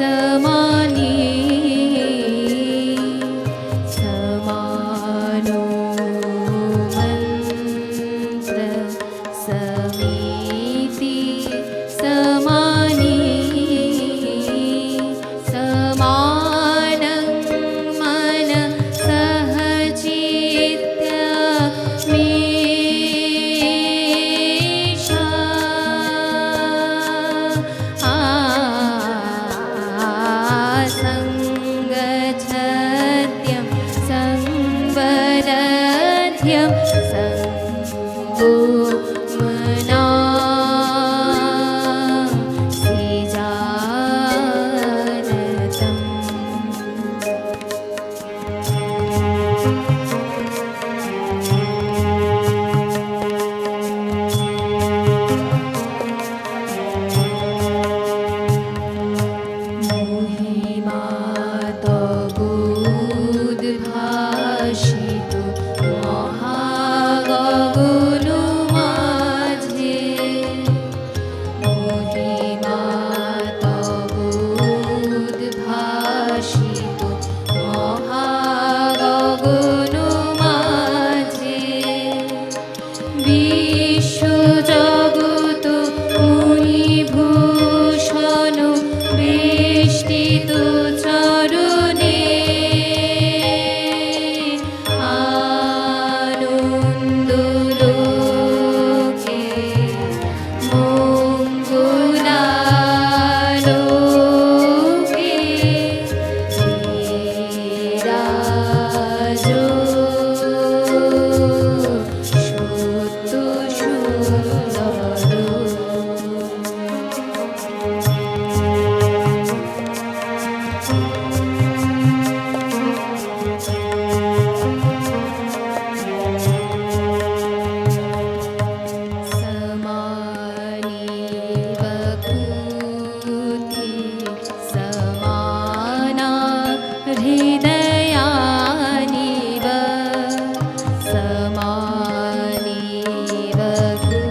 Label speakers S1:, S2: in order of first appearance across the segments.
S1: समानी समानो मन्त्र समीति समानी समानं मन सहचित्य मीशा संगच्छत्यं संवरध्यं संगो मना सिजानतम् মহিমাতবোদ্ভাসিত মহাগগন মাঝে মহিমাতবোদ্ভাসিত মহাগগন মাঝে বিশ্বজগৎ মুনিভূষণ বেষ্টিত চরণে আনন্দলোকে মঙ্গলালোকে বিরাজ সত্য সুন্দর समानीवकुति समाना हृदयानिव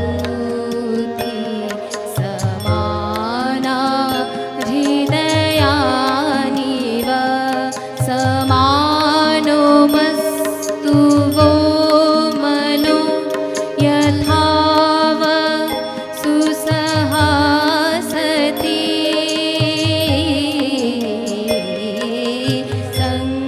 S1: समानीवकुति समाना हृदयानिव समानोमस्तु वो मनो यथाव सुसहासति संग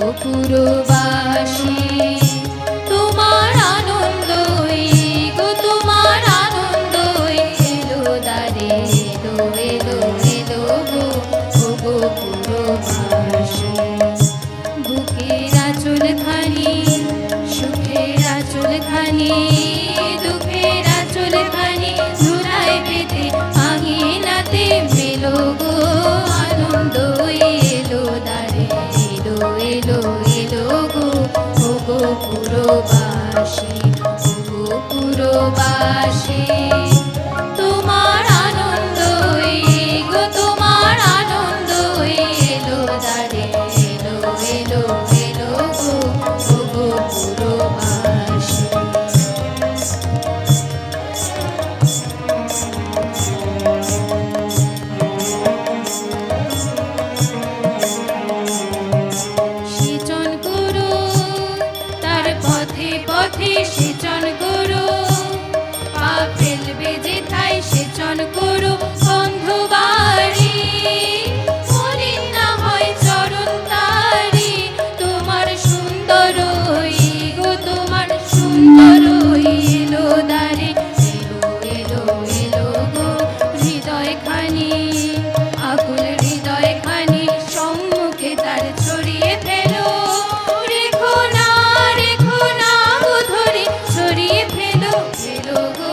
S1: পুরবাসী তোমার আনন্দই গো তোমার আনন্দই এলো দ্বারে এলো এলো এলো গো গো পুরবাসী বুকের আঁচলখানি সুখের আঁচলখানি দুঃখের আঁচলখানি ধুলায় পেতে আঙিনাতে মেলো গো আনন্দ এলো দ্বারে এলো এলো এলো গো গো পুরবাসী গো পুরবাসী তোমার আনন্দই গো তোমার আনন্দই এলো দ্বারে এলো এলো এলো গো গো পুরবাসী সেচন করো তার পথে পথে সেচন করো পা ফেলবে যেথায় সেচন করো বন্ধু বাড়ি মলিন না হয় চরণ তারি তোমার সুন্দর গো তোমার সুন্দর এলো দ্বারে এলো এলো এলো গো হৃদয় খানি আকুল হৃদয় খানি সম্মুখে তার ছড়িয়ে ফেলো রেখো না গো ধরে ছড়িয়ে ফেলো এলো গো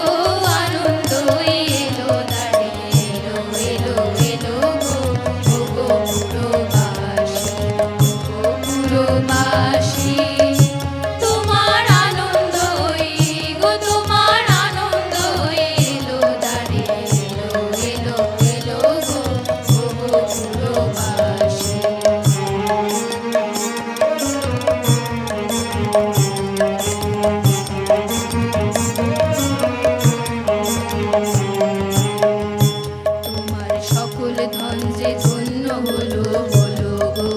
S1: আনন্দ এলো দ্বারে এলো এলো এলো গো গো পুরবাসী গো পুরবাসী তোমার আনন্দই গো তোমার আনন্দ এলো দ্বারে এলো এলো এলো গো গো পুরবাসী তোমার সকল ধন যে ধন্য হলো বলো গো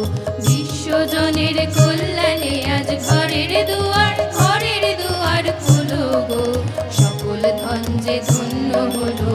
S1: বিশ্বজনের কল্যাণে আজ ঘরের দুয়ার খোলো গো সকল ধন যে ধন্য হলো